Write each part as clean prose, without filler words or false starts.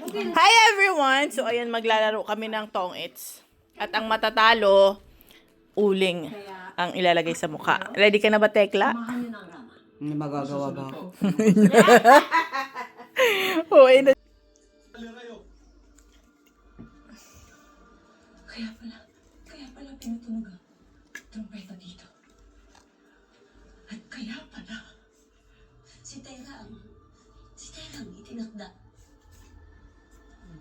Hi everyone! So ayan, maglalaro kami ng tong-its. At ang matatalo, uling ang ilalagay sa mukha. Ready ka na ba, Tekla? Hindi magagawa ba ako? Oo, ina. Kaya pala pinutunog ang trumpeta dito. At kaya pala, si Tera ang itinakda.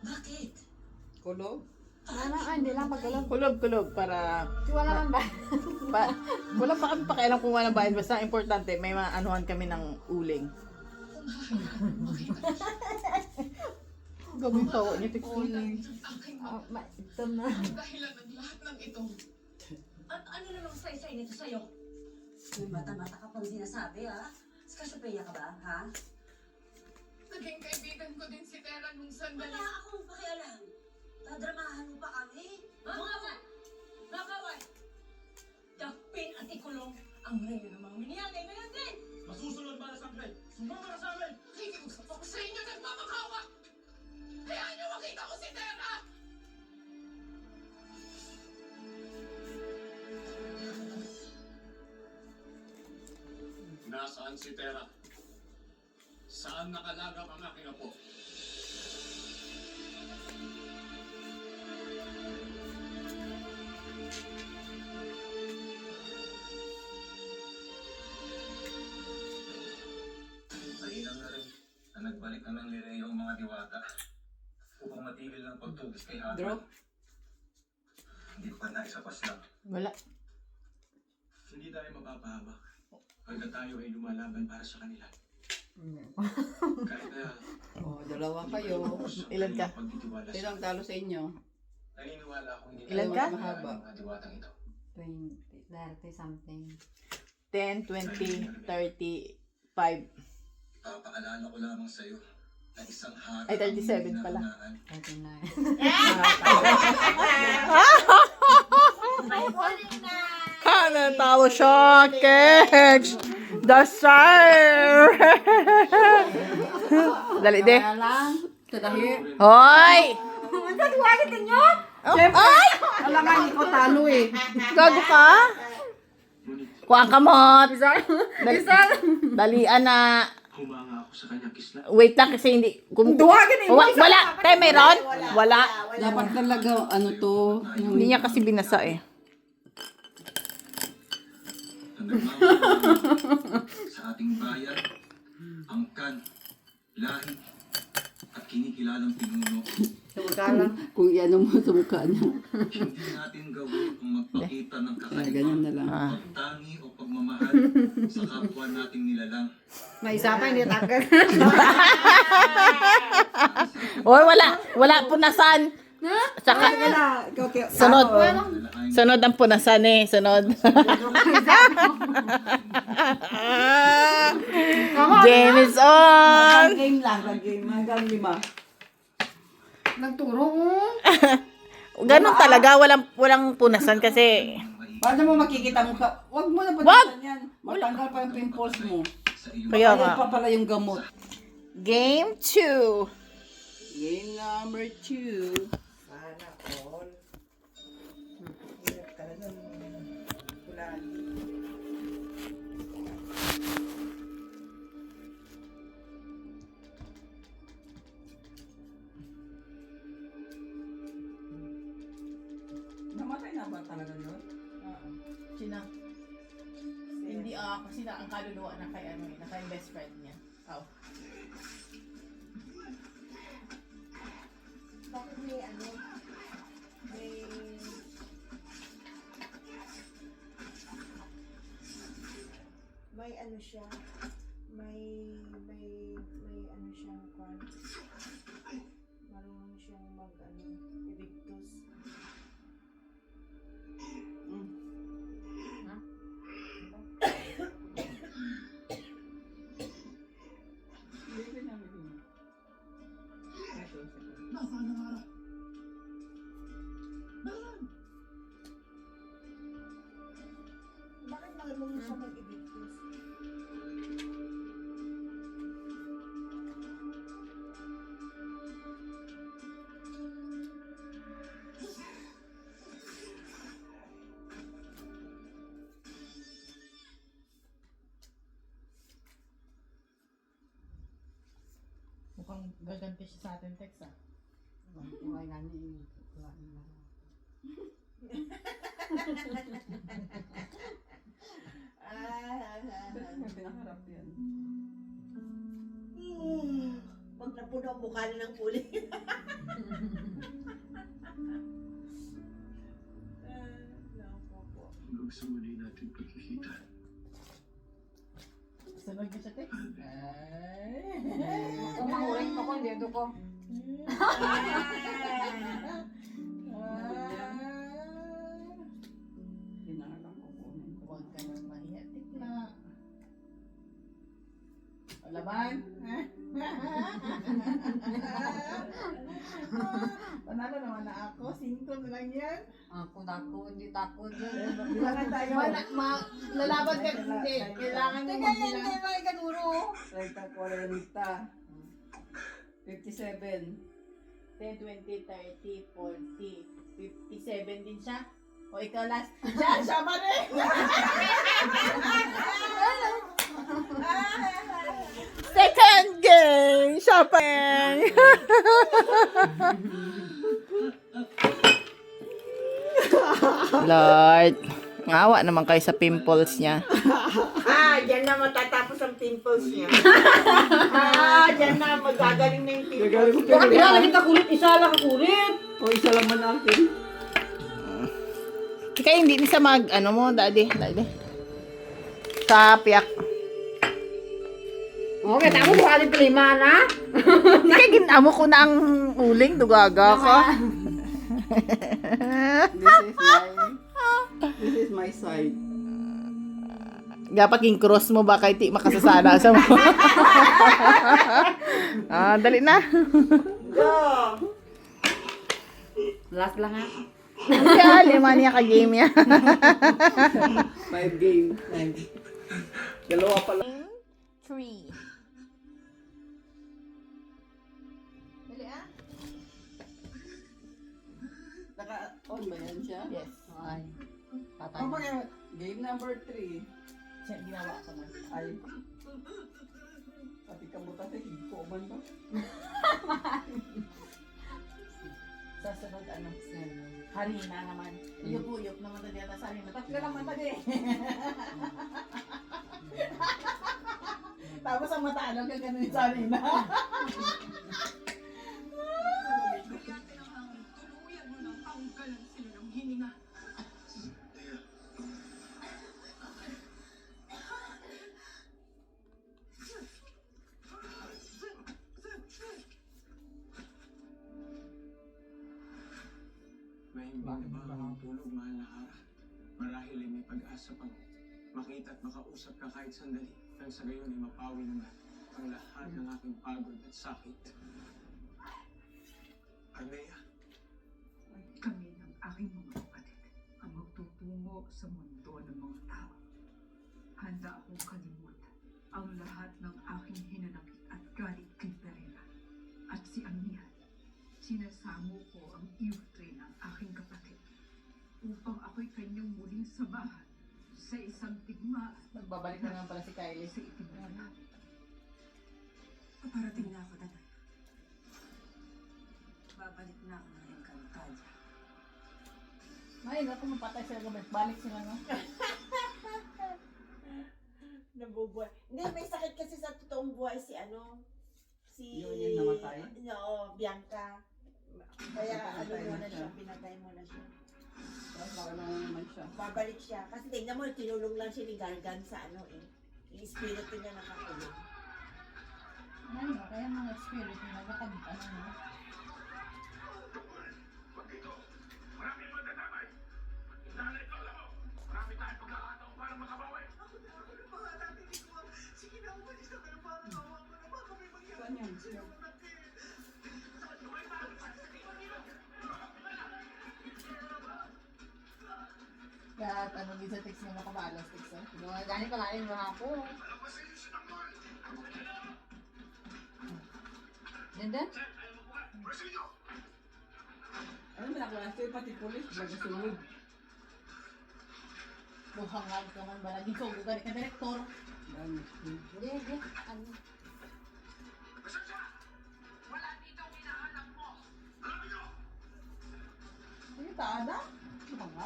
Bakit? Kulog? Hindi lang pagkulog. Kulog para... Wala man ba? Wala pa kami pakialam kung walang bayan. Basta importante, may maanuhan kami ng uling. Gawin tawa niya, Tekla. Ito na. Dahilan ng lahat ng ito. At ano namang saysay nito sa'yo? May mata-mata ka pang sinasabi, ha? Skasyopeya ka ba, ha? Naging kaibigan ko din si Tera nung sandali. Wala akong pakialam. Tadramahan mo pa kami. Mga kaway! Dakpin at ikulong ang reyna ng mga miniyagay ngayon din! Masusunod ba na sangre? Sumama ka sa amin! Nakikiusap ako sa inyo nagmamakawa. Hayaan niyo makita ko si Tera! Nasaan si Tera? Saan nakalagak ang aking apo? Mainam na rin na nagbalik na ng Lireo ang mga diwata upang matigil ng pagtugis kay Hana. Draw? Hindi pa naisapas lang. Wala. Hindi tayo mapapahamak hanggang tayo ay lumalaban para sa kanila. Kahit na Oh, dalawa kayo. Ilan ka? pagtitiwala Sino sa ang talo sa inyo? naniniwala akong hindi Ilan tayo ka? mapapahamak ng mga diwatang ito. 30 something. 10, 20, 35. Papaalala ko lamang sa iyo na isang hara Ay, 37 pala. 39. Natawa siya, Kex! Dasar! Dali, de. Kaya lang. Tadahi. Hoy! Ay! Alam nga, hindi ko talo eh. Gago ka? Kuha ang kamot. Dalian na. Humanga ako sa kanyang kisla. Wait lang kasi hindi. Wala. Tayo mayroon? Wala. Dapat talaga, ano to, yung Hindi niya kasi binasa eh. hanggang mawala sa ating bayan, angkan, lahi, at kinikilalang pinuno. kung iano mo sa mukha niya. Hindi natin gawin ang magpakita ng Ay, ganyan na lang. pagtangi o pagmamahal sa kapwa nating nilalang. May isa pa hindi tagal. Oy, wala. Wala punasan. Saka, sunod. Sunod ang punasan eh. Sunod. Game is on. Game lang, game. Hanggang 5. Nagturo mo. Ganun talaga. Walang punasan kasi. Paano mo makikita mo ka? Huwag mo na Wag! pagkitan yan. Matanggal pa yung pimples mo. Kaya Ayan nga. pa pala yung gamot. Game 2. Game number 2. Namatay na ba talaga yun? Sina? Hindi kasi ang kaluluwa na kay ano na kay best friend niya. Oh. Bakit may ano? May ano siya? May ano siyang kwan? Marunong siyang mag ano, evictus. Nasaan ang hara? Nasaan? Bakit marunong siya mag-evictus? Mukhang gaganti siya sa atin, Tex, ah. Kumain nga niya. May pinaharap yan. Pag napuno ang mukha niya ng kulay. Naku po. Hanggang sa muli natin pagkikita. Sunog niya siya, Tex. Kumakurin ako, hindi ito ko. Hinaharap ko kunin ko. Huwag ka nang mahiya, tikla. Laban? Panalo naman na ako. 5 na lang yan. Ako, hindi takot. Bilangan tayo. Lalaban ka. Hindi. Kailangan mo magbilang. may kanuro. 30, 40. 57. 10, 20, 30, 40, 57 din siya. O ikaw last. Siya pa rin. Second game. Siya pa rin. Lord. Ngawa naman kayo sa pimples niya. Diyan na matatapos ang pimples niya. Diyan na magagaling na yung pimples. Bakit Nilalagay ka kulit, isa lang ka kulit. O, isa lang man natin. Kaya hindi sa ano mo, daddy. Sa piyak. Okay, tapos buhalin pa 5 na. Hindi kaya ginamo ko na ang uling. Dugaga ka. This is my side. Dapat yung cross mo baka hindi makasasana sa mo. Dali na. Last lang ha. Kaya, 5 niya ka-game niya. 5 game. 2 pala. 3. Dali ah. Naka-on ba yan siya? Yes. Ay. Patay Ano ba na. yan? Game number 3. Siya, ginawa ko na. Ay. Pati kamuta sa higko man ba? Sa sunod, ano? Harina naman. Uyok-uyok naman tayo sa harina. Tatlo naman tayo eh. Tapos ang mata, ano ka ganun sa harina? Tuluyan mo ng panggalan sila ng hininga. Mahimbing na ba ang tulog, mahal na Hara? Marahil ay may pag-asa pang makita at makausap ka kahit sandali. Nang sa gayon ay mapawi naman ang lahat ng aking pagod at sakit. Arnea, Kami ng aking mga kapatid ang magtutungo sa mundo ng mga tao. Handa akong kalimutan ang lahat ng aking hinanakit at galit kay Perena. At si Amihan, sinasamo ko ang Eufre ng aking kapatid upang ako'y kanyang muling samahan sa isang tigmaan Magbabalik na naman pala si Kylie. sa itinala. Paparating na ako, Danay. Babalik na ako ng Encantadia. Ay, naku, mapatay sila gabi. Balik sila, no? Nabubuhay. Hindi, may sakit kasi sa totoong buhay si si... Yung namatay? Oo, Bianca. Kaya Pinatay mo na na siya. siya, pinatay mo na siya. Tapos baka naman siya. Babalik siya. Kasi tingnan mo, tinulong lang siya ni Gargan sa yung espiritu niya nakakulong. Ano, kaya mga spirit na nagkakab, no? Marami ang magdadamay. Nanay ko, alam mo, marami tayong pagkakataon para makabawi. Saan yan? Kaya, ano, din sa text mo nakabalas, text, no? Gani pala yun, mga ako. Ganda? Ano ba naklase? Pati pulis. Magasunod. Buhangag ka man ba? Naging sugo ka ka direktor. Dami. Hindi. Ano? barkada? Mga.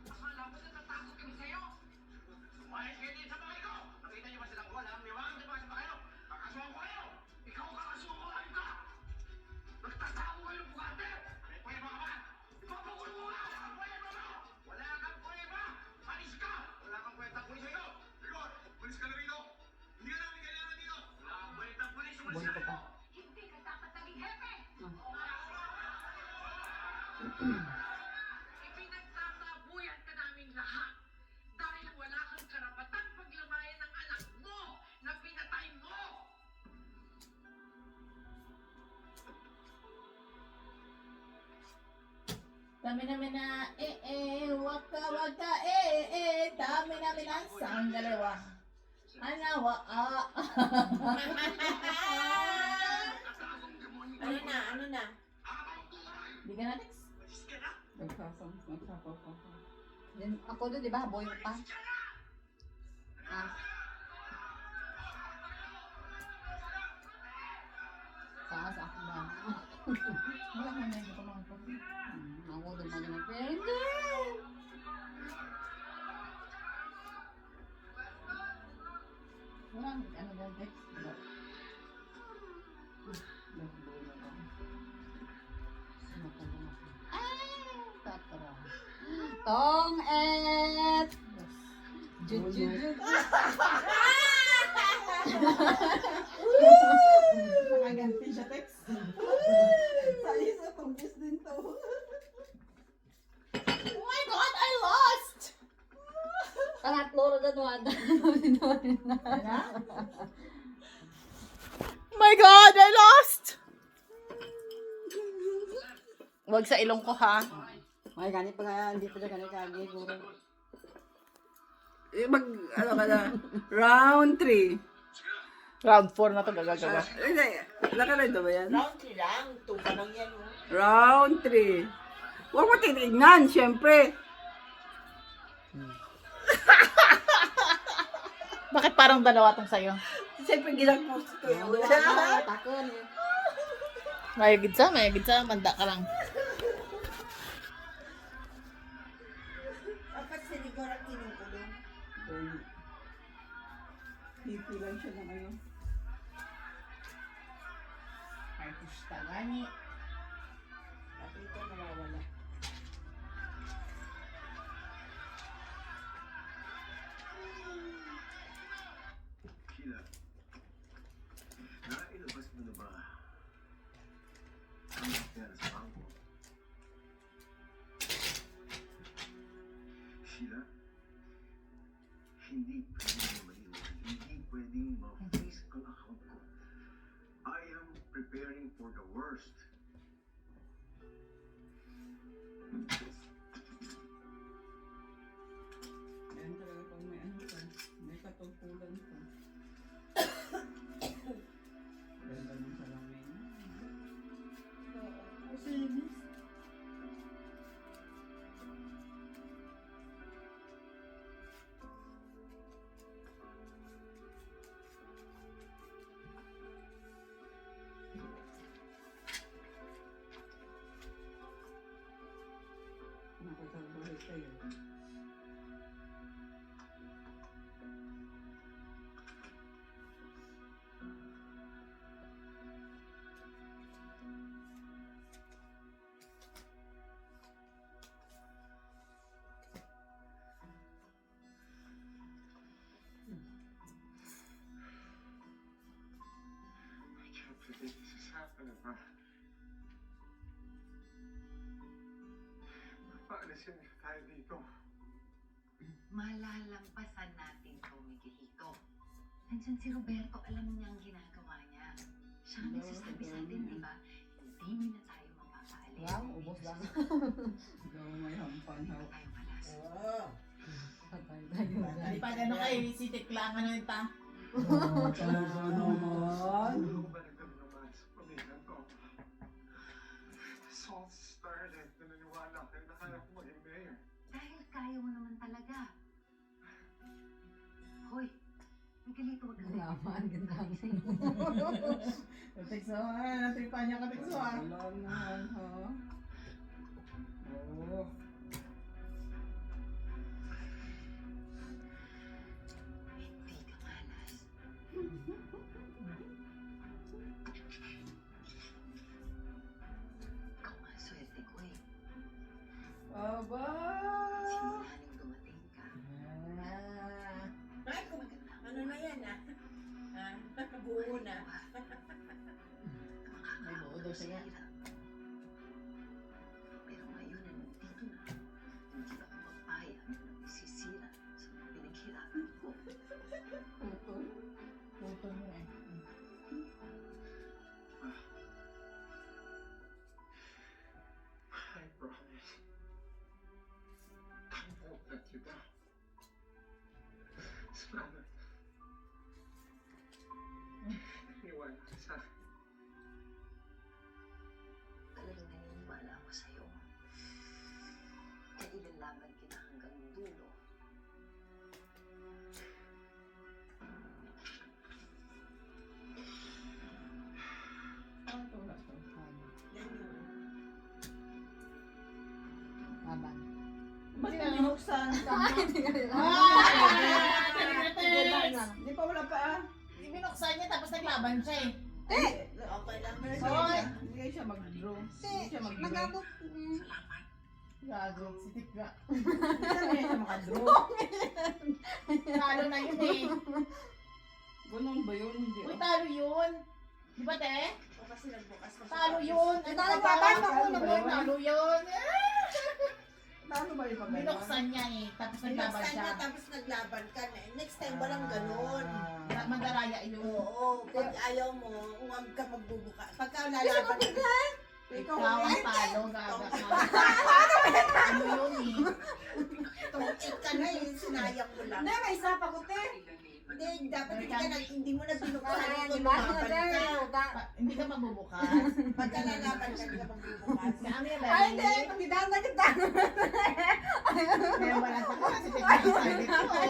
Akala mo na natakot kami sa'yo? Umayos kayo din sa bahay ko! Nakita niyo ba silang walang liwanag diba sa bahay ko? Kakasuhan ko kayo! Ikaw ang kakasuhan ko! Ayun ka! Nagtatago kayo ng bugante! May pweba ka ba? Ipapakulong mo ka! Ang pweba mo! Wala kang pweba! Panis ka! Wala kang kwentang pulis sa'yo! Rigor! Pulis ka na rito! Hindi ka namin kailangan dito! Wala kang kwentang pulis! Umalis ka rito! Hindi ka dapat naging hepe! Ipinagtatabuyan ka naming lahat dahil wala kang karapatang paglamayan ng anak mo na pinatay mo! Dami namin na, waka waka, dami namin na sanggalewa. Anawa, Ano na? Di ka na next? Nagsapaw pa. Ako doon, di ba? Boy pa. Ah. Sa ako ba? Wala ka na, hindi ko makapag. Ako doon pa naman. Pero Wala, ano ba, text? Tatra. Tong et. Jujujud. Nakaganti siya text. Sa isa, tumpis din to. Oh my God, I lost! Pangatlo na doon. Oh my God, I lost! Wag sa ilong ko, ha? Ay, ganit pa nga, hindi pa siya ganit kagi. Ano ka na? Round 3. Round 4 na to, gagagawa. Hindi, nakalay ba yan? Round 3 lang. 2 pa lang yan. Round 3. Huwag mo titignan, syempre. Bakit parang dalawa tong sa'yo? Siyempre, ginag-post ko yun. Takon. Mayagid sa, manda ka lang. Dapat si Rigor ang kinukulong. Pipi lang siya na ngayon. Artista gani. At ito nawawala. Sheila, nailabas mo na ba ang pera sa bangko? Sheila, hindi pwedeng maliwan. Hindi pwedeng ma-freeze ang account ko. I am preparing for the worst. Yan talaga pag may ano ka. May katungkulan ka. Ganda ng salamin. Sinis. Nakasabay kayo. I can't believe this is happening, ma. Paalisin niyo tayo dito. Malalampasan natin to, Miguelito. Nandyan si Roberto, alam niya ang ginagawa niya. Siya ang nagsasabi sa atin, di ba? Hindi niya na tayo mapapaalis. Wow, ubos lang. Ikaw may hampan Hindi ha. pa tayo malas. Patay tayo. Pag ano kayo, si Tekla, ano yung ta? Talaga naman. Bumalik kami naman sa pamilya ko. This all started na naniwala Ang nahanap mo, yung mayor. Dahil kaya mo naman talaga. Hoy, Miguelito, wag ka rin. Naman, ganda mo. Tekso, natripa niya ka, Tekso, Alam naman, ha? Oo. Hindi ka malas. Ikaw nga ang swerte ko eh. Aba! Sinihaling dumating ka. Ay, ano na yan buo na. May buo daw siya. Pero ngayon na nandito na, hindi ako papayag na isisira sa mga pinaghirapan ko. Putol mo eh. I promise. I won't let you down. Salamat. Iniwala ka sa akin. Talagang naniniwala ako sa'yo. Kaya ilalaban kita hanggang dulo. Ano to? Wala to. Laban. Ba't ka binuksan? Di pa wala pa Binuksan niya tapos naglaban siya eh. Okay lang. Hindi siya mag-draw. Hindi siya mag-draw. Nagabot. Gago, si Tikga. Hindi siya makadraw. Talo na yun eh. Ganun ba yun? Hindi. Uy, talo yun. Di ba, te? O kasi nagbukas na. Talo yun. Talo laban, mauna mo. Talo yun. Paano ba yung pagkano? Binuksan niya eh. Tapos naglaban Binuksan siya. niya tapos naglaban ka na. Next time walang ganun. Mandaraya yun. Oo, pag ayaw mo, huwag ka magbubuka. Pagka lalaban ka, Ikaw Ikaw ang ulit. talo, gaga ka. Ano yun eh? tungkit ka na eh, sinayang mo lang. Hindi, may isa pa ko, te. Hindi, dapat hindi mo na binuksan Ay, kung di ba? lumaban ka. Hindi ka magbubukas. Pagka lalaban ka, hindi ka magbubukas. Ano yan, Ay, hindi. Lali? Pagdidaan na kita. Kaya wala sa kasi technical ko.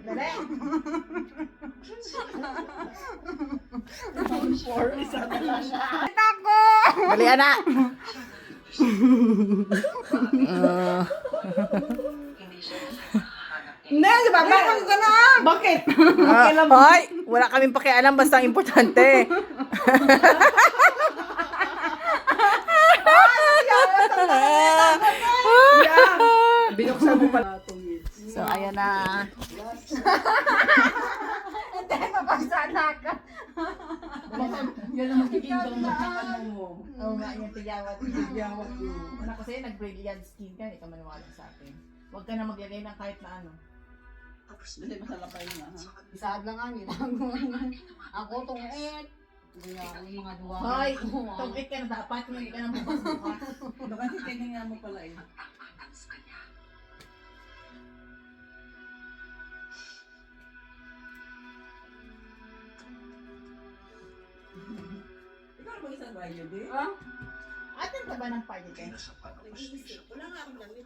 Dali. Isa na lang siya. Dali, anak. Hindi, di ba? Bakit ka na? Bakit? Hoy, wala kaming pakialam basta ang importante. Binuksan mo pala itong So, ayan na. Hindi, mapasana ka. Yan ang magiging donut ng ano mo. Oo nga, yung tiyawat. Biyawat yun. Anak, kasi nag-brilliant skin ka, hindi ka maniwala sa akin. Huwag ka na maglagay ng kahit na ano. Hindi, masalapay nga, ha? Isaad lang ang ginagawa. Ako tungit. Kaya yung mga duwa. Hoy, tugit ka na dapat, hindi ka na bukas-bukas. Baka si tingnan mo pala eh. Ikaw na mag-isang bayo, di? Atin ka ba ng party ka? Nag-iisip, wala nga akong damit.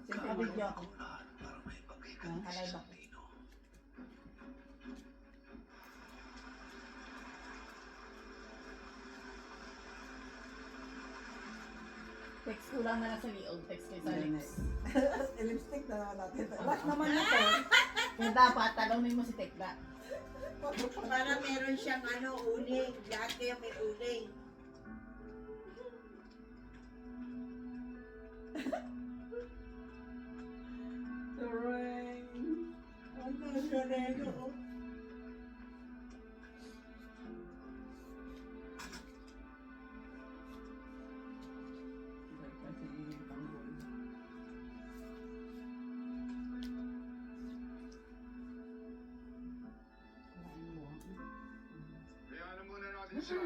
Siyempre, video ako. Alay ba? Text ko lang na nasa liog, text kay sa lips. Lipstick na natin. Wash naman ito. Kaya dapat, talawin mo si Tekla. Para meron siyang uling. Lahat kayo may uling. Tereng. Ano siya neno? Kaya ano muna natin siya.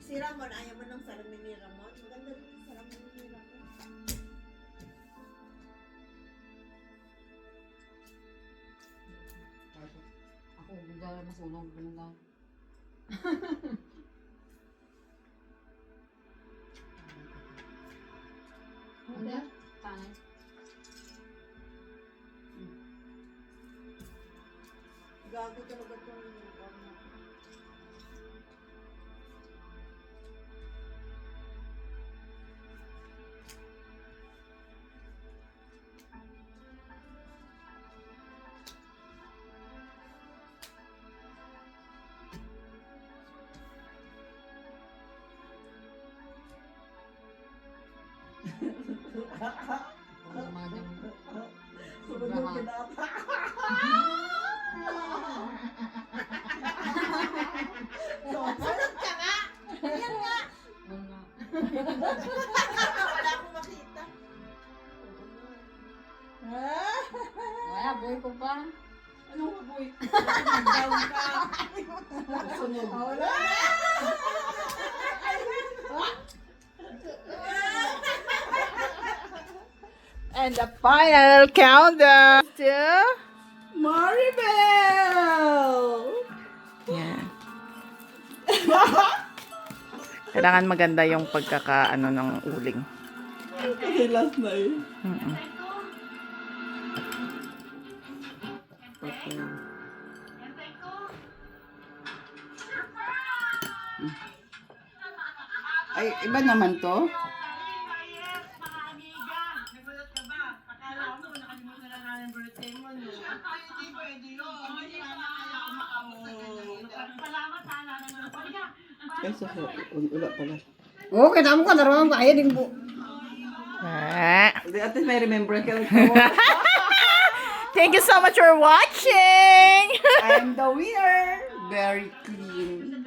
Si Ramon, ayaw mo ng salamin ni Ramon? Maganda rin yung salamin ni Ramon. Ako ako. Bigla masunog. Ganun lang. Hindi. Tanay. Gago talaga itong Ang mga dyan. sunod yung pinata. Sunod ka nga! Yan nga! Wala. Wala akong makita. Wala, boy ko pa. Anong kaboy? Down ka. Sunod. Wala. And the final countdown to... Maribel! Yan. Kailangan maganda yung pagkakaano ng uling. Kasi last na eh. Mm-mm. Ay, iba naman to. Yes, mga amiga. Nagulat ka ba? Akala mo, nakalimutan na namin birthday mo, no? Hindi pwede yun. Hindi na kaya kumakawin. Salamat sana. Halika. Ay, wala pala. Oo, kita mo ka. Naroon ka. Ayan yung bu. Ah. At least may remember ka lang. Thank you so much for watching! I'm the winner. Very clean.